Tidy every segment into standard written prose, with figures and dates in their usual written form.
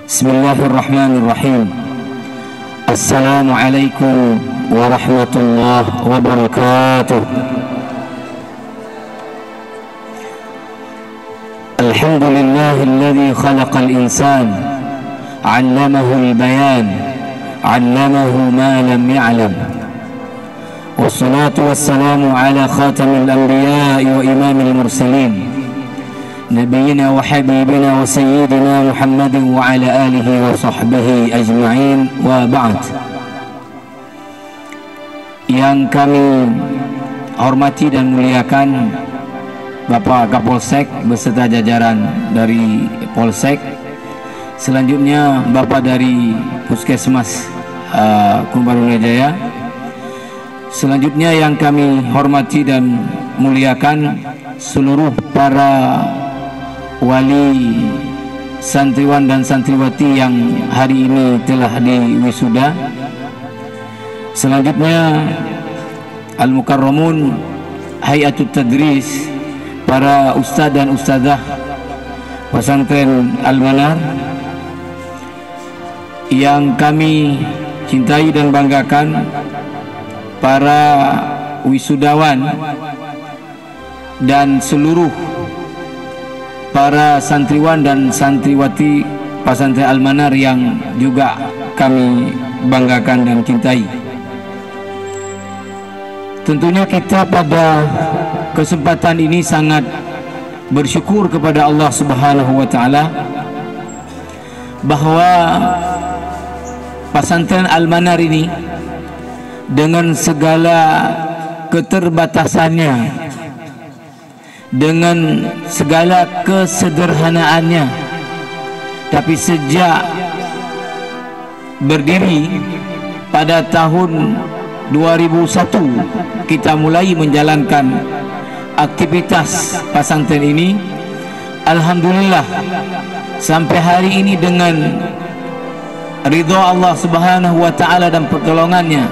Bismillahirrahmanirrahim. Assalamualaikum warahmatullahi wabarakatuh. Alhamdulillahilladzi khalaqal insan 'allamahul bayan 'allamahu ma lam ya'lam. Wassalatu wassalamu ala khatamil anbiya'i wa imamil mursalin Nabiyyina wa habibina wa sayyidina Muhammadin wa ala alihi wa sahbihi ajma'in wa ba'd. Yang kami hormati dan muliakan Bapak Kapolsek beserta jajaran dari Polsek, selanjutnya Bapak dari Puskesmas Kumbarunajaya, selanjutnya yang kami hormati dan muliakan seluruh para wali, santriwan dan santriwati yang hari ini telah diwisuda. Selanjutnya Al-Mukarramun Hay'atut Tadris, para ustaz dan ustazah pesantren Al-Manar yang kami cintai dan banggakan, para wisudawan dan seluruh para santriwan dan santriwati pesantren Al-Manar yang juga kami banggakan dan cintai. Tentunya kita pada kesempatan ini sangat bersyukur kepada Allah Subhanahu wa taala bahwa pesantren Al-Manar ini dengan segala keterbatasannya, dengan segala kesederhanaannya, tapi sejak berdiri pada tahun 2001 kita mulai menjalankan aktivitas pesantren ini. Alhamdulillah sampai hari ini dengan ridha Allah Subhanahu wa taala dan pertolongannya,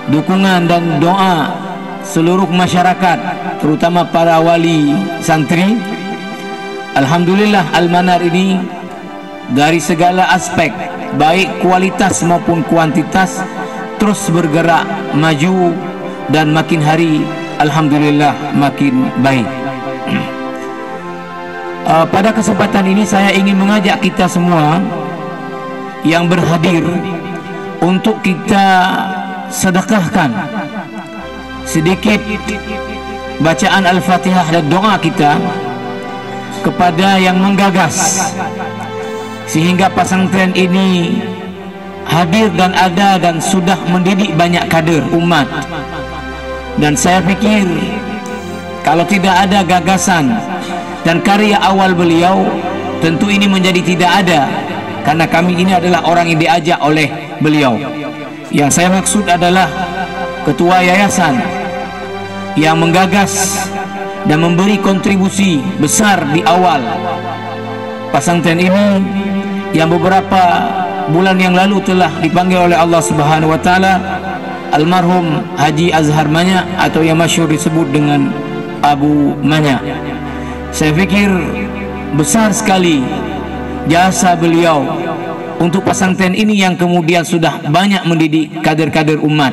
dukungan dan doa seluruh masyarakat, terutama para wali santri, alhamdulillah Al-Manar ini dari segala aspek baik kualitas maupun kuantitas terus bergerak maju dan makin hari alhamdulillah makin baik. Pada kesempatan ini saya ingin mengajak kita semua yang berhadir untuk kita sedekahkan sedikit bacaan Al-Fatihah dan doa kita kepada yang menggagas sehingga pesantren ini hadir dan ada dan sudah mendidik banyak kader umat. Dan saya pikir kalau tidak ada gagasan dan karya awal beliau, tentu ini menjadi tidak ada, karena kami ini adalah orang yang diajak oleh beliau. Yang saya maksud adalah ketua yayasan yang menggagas dan memberi kontribusi besar di awal pesantren ini, yang beberapa bulan yang lalu telah dipanggil oleh Allah Subhanahu wa taala, almarhum Haji Azhar Manya atau yang masyhur disebut dengan Abu Manya. Saya pikir besar sekali jasa beliau untuk pesantren ini yang kemudian sudah banyak mendidik kader-kader umat.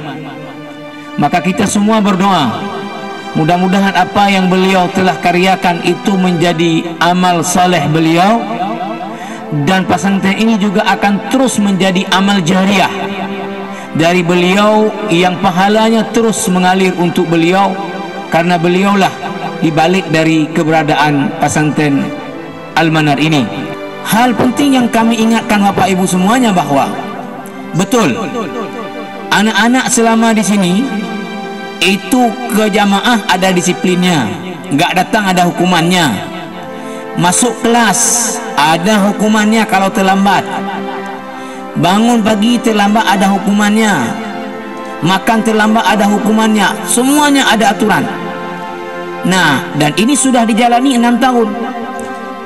Maka kita semua berdoa, mudah-mudahan apa yang beliau telah karyakan itu menjadi amal saleh beliau, dan pesantren ini juga akan terus menjadi amal jariah dari beliau yang pahalanya terus mengalir untuk beliau, karena beliaulah dibalik dari keberadaan pesantren Al-Manar ini. Hal penting yang kami ingatkan Bapak Ibu semuanya bahwa betul anak-anak selama di sini itu ke jamaah ada disiplinnya, nggak datang ada hukumannya. Masuk kelas ada hukumannya kalau terlambat. Bangun pagi terlambat ada hukumannya. Makan terlambat ada hukumannya. Semuanya ada aturan. Nah, dan ini sudah dijalani 6 tahun.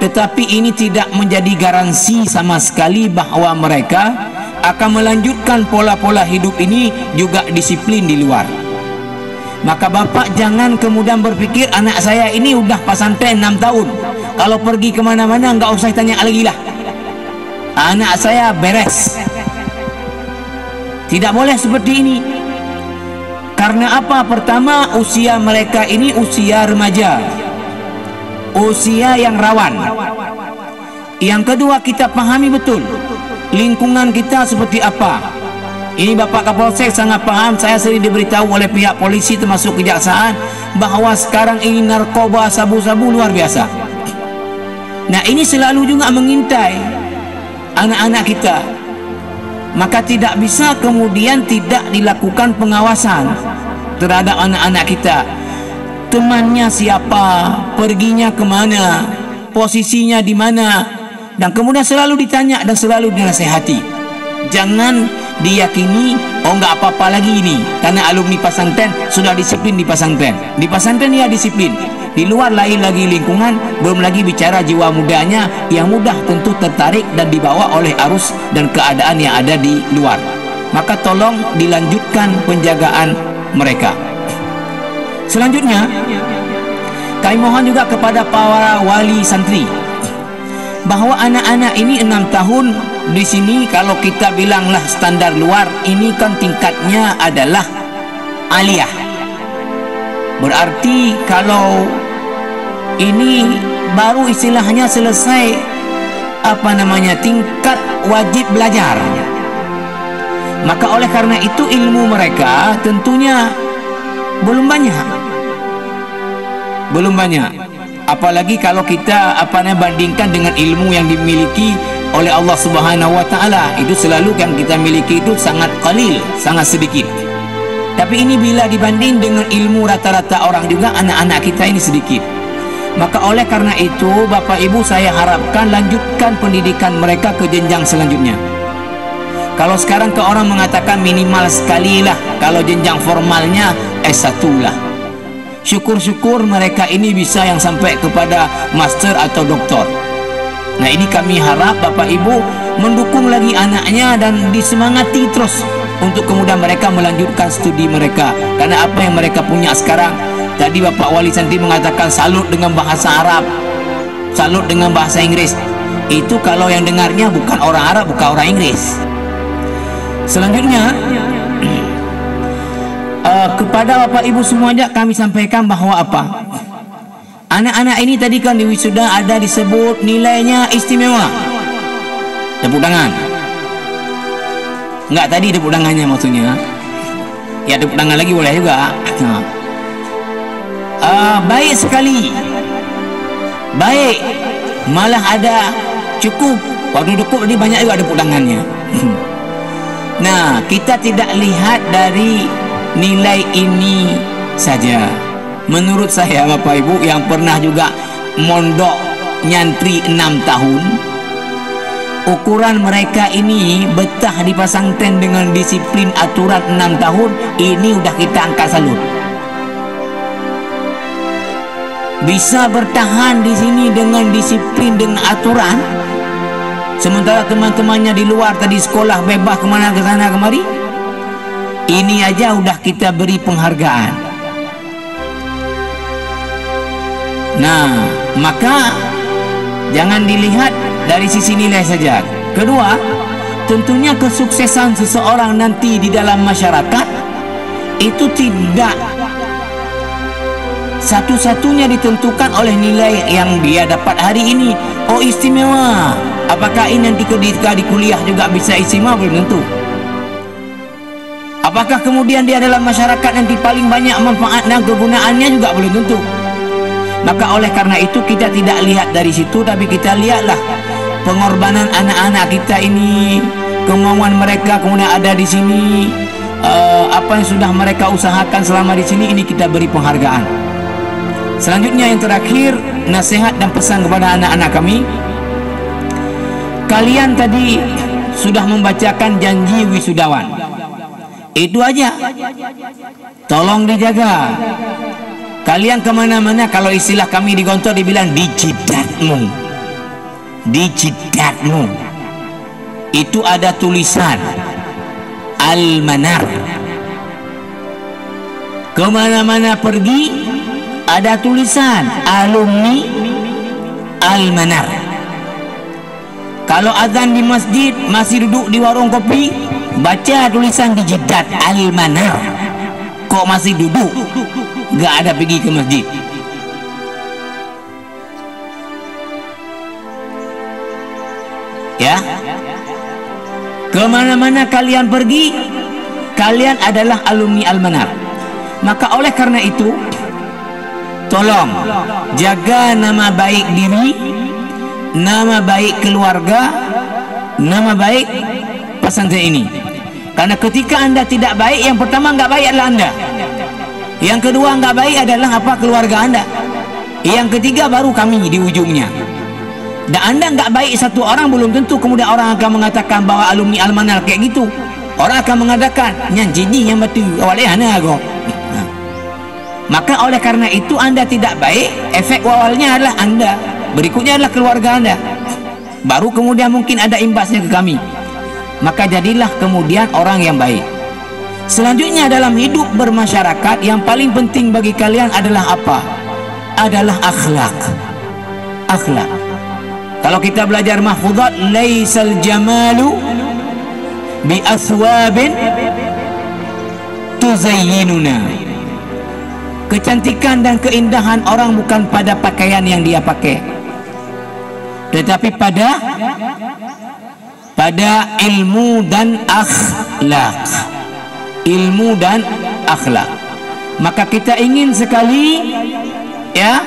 Tetapi ini tidak menjadi garansi sama sekali bahwa mereka akan melanjutkan pola-pola hidup ini juga disiplin di luar. Maka bapak jangan kemudian berpikir anak saya ini udah pesantren 6 tahun, kalau pergi kemana-mana nggak usah tanya lagi lah. anak saya beres. Tidak boleh seperti ini. Karena apa? Pertama, usia mereka ini usia remaja, usia yang rawan. Yang kedua, kita pahami betul lingkungan kita seperti apa. Ini Bapak Kapolsek sangat paham. Saya sering diberitahu oleh pihak polisi termasuk kejaksaan bahwa sekarang ini narkoba, sabu-sabu luar biasa. Nah, ini selalu juga mengintai anak-anak kita. Maka tidak bisa kemudian tidak dilakukan pengawasan terhadap anak-anak kita. Temannya siapa, perginya kemana, posisinya di mana, dan kemudian selalu ditanya dan selalu dinasehati. Jangan diyakini, oh enggak apa-apa lagi ini, karena alumni pesantren sudah disiplin di pesantren. Di pesantren ya disiplin. Di luar lain lagi lingkungan, belum lagi bicara jiwa mudanya yang mudah tentu tertarik dan dibawa oleh arus dan keadaan yang ada di luar. Maka tolong dilanjutkan penjagaan mereka. Selanjutnya, kami mohon juga kepada para wali santri bahwa anak-anak ini 6 tahun di sini, kalau kita bilanglah standar luar, ini kan tingkatnya adalah aliyah. Berarti kalau ini baru istilahnya selesai tingkat wajib belajar. Maka oleh karena itu ilmu mereka tentunya belum banyak. Apalagi kalau kita bandingkan dengan ilmu yang dimiliki oleh Allah Subhanahu wa taala, itu selalu yang kita miliki itu sangat qalil, sangat sedikit. Tapi ini bila dibanding dengan ilmu rata-rata orang juga, anak-anak kita ini sedikit. Maka oleh karena itu Bapak Ibu, saya harapkan lanjutkan pendidikan mereka ke jenjang selanjutnya. Kalau sekarang ke orang mengatakan minimal sekali lah, kalau jenjang formalnya S1 lah. Syukur-syukur mereka ini bisa yang sampai kepada master atau doktor. Nah, ini kami harap Bapak Ibu mendukung lagi anaknya dan disemangati terus untuk kemudian mereka melanjutkan studi mereka. Karena apa yang mereka punya sekarang, tadi Bapak Wali Santri mengatakan salut dengan bahasa Arab, salut dengan bahasa Inggris. Itu kalau yang dengarnya bukan orang Arab, bukan orang Inggris. Selanjutnya, kepada Bapak Ibu semuanya kami sampaikan bahwa anak-anak ini tadi kan di wisuda ada disebut nilainya istimewa. Tepuk tangan. Enggak, tadi tepuk tangannya maksudnya. Ya, tepuk tangan lagi boleh juga. Baik sekali, baik, malah ada cukup. Waktu cukup tadi banyak juga tepuk tangannya. Nah, kita tidak lihat dari nilai ini saja. Menurut saya Bapak Ibu yang pernah juga mondok nyantri 6 tahun, ukuran mereka ini betah di pesantren dengan disiplin aturan 6 tahun, ini udah kita angkat salut. Bisa bertahan di sini dengan disiplin dan aturan, sementara teman-temannya di luar tadi sekolah bebas kemana ke sana kemari. Ini aja udah kita beri penghargaan. Nah, maka jangan dilihat dari sisi nilai saja. Kedua, tentunya kesuksesan seseorang nanti di dalam masyarakat itu tidak satu-satunya ditentukan oleh nilai yang dia dapat hari ini. Oh, istimewa. Apakah ini nanti ketika di kuliah juga bisa istimewa? Belum tentu. Apakah kemudian dia dalam masyarakat nanti paling banyak manfaat dan kegunaannya? Juga belum tentu. Maka oleh karena itu kita tidak lihat dari situ, tapi kita lihatlah pengorbanan anak-anak kita ini, kemauan mereka kemudian ada di sini, apa yang sudah mereka usahakan selama di sini, ini kita beri penghargaan. Selanjutnya yang terakhir, nasihat dan pesan kepada anak-anak kami. Kalian tadi sudah membacakan janji wisudawan. Itu aja. Tolong dijaga. Kalian kemana-mana, kalau istilah kami di Gontor dibilang dijidatmu. Dijidatmu. Itu ada tulisan Al-Manar. Kemana-mana pergi ada tulisan alumni Al-Manar. Kalau azan di masjid masih duduk di warung kopi, baca tulisan di jidat Al-Manar. Kok masih duduk, gak ada pergi ke masjid? Ya, kemana-mana kalian pergi, kalian adalah alumni Al-Manar. Maka oleh karena itu, tolong jaga nama baik diri, nama baik keluarga, nama baik pesantren ini. Karena ketika anda tidak baik, yang pertama nggak baik adalah anda, yang kedua nggak baik adalah apa, keluarga anda, yang ketiga baru kami di ujungnya. Dan anda nggak baik satu orang, belum tentu kemudian orang akan mengatakan bahwa alumni Al-Manar kayak gitu. Orang akan mengatakan yang jiji yang betul awalnya aku. Maka oleh karena itu anda tidak baik, efek awalnya adalah anda, berikutnya adalah keluarga anda, baru kemudian mungkin ada imbasnya ke kami. Maka jadilah kemudian orang yang baik. Selanjutnya dalam hidup bermasyarakat, yang paling penting bagi kalian adalah apa? Adalah akhlak. Akhlak. Kalau kita belajar mahfuzat, laisal jamalu bi aswabin tuzayyinuna. Kecantikan dan keindahan orang bukan pada pakaian yang dia pakai, tetapi pada ilmu dan akhlak. Ilmu dan akhlak. Maka kita ingin sekali, ya,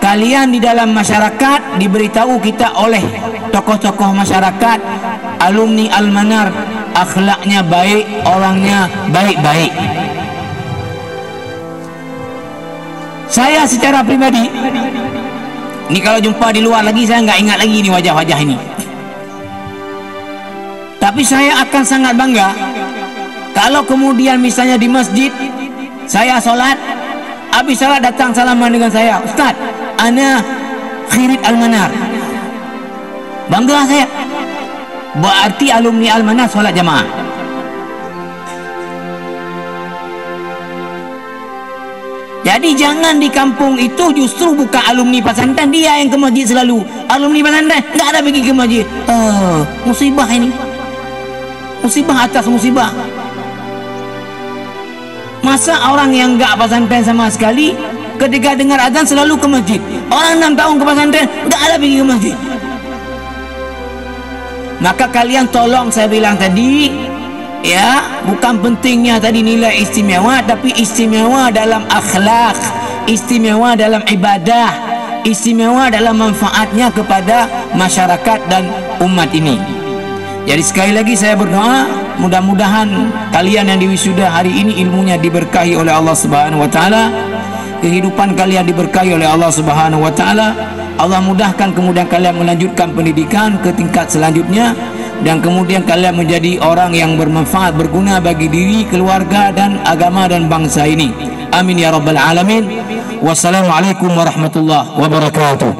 kalian di dalam masyarakat diberitahu kita oleh tokoh-tokoh masyarakat, alumni Al-Manar, akhlaknya baik, orangnya baik-baik. Saya secara pribadi, ini kalau jumpa di luar lagi saya nggak ingat lagi ini wajah-wajah ini. Tapi saya akan sangat bangga kalau kemudian misalnya di masjid saya sholat, habis sholat datang salaman dengan saya, Ustaz, ana Khirit Al-Manar. Bangga saya, berarti alumni Al-Manar sholat jamaah. Jadi jangan di kampung itu justru bukan alumni pesantren dia yang ke masjid selalu. Alumni pesantren nggak ada pergi ke masjid. Musibah ini. Musibah atas musibah. Masa orang yang nggak pesantren sama sekali ketika dengar azan selalu ke masjid. Orang 6 tahun ke pesantren nggak ada pergi ke masjid. Maka kalian tolong, saya bilang tadi, ya, bukan pentingnya tadi nilai istimewa, tapi istimewa dalam akhlak, istimewa dalam ibadah, istimewa dalam manfaatnya kepada masyarakat dan umat ini. Jadi sekali lagi saya berdoa, mudah-mudahan kalian yang diwisuda hari ini ilmunya diberkahi oleh Allah Subhanahu wa taala, kehidupan kalian diberkahi oleh Allah Subhanahu wa taala. Allah mudahkan kemudian kalian melanjutkan pendidikan ke tingkat selanjutnya, dan kemudian kalian menjadi orang yang bermanfaat, berguna bagi diri, keluarga dan agama dan bangsa ini. Amin ya rabbal alamin. Wassalamualaikum warahmatullahi wabarakatuh.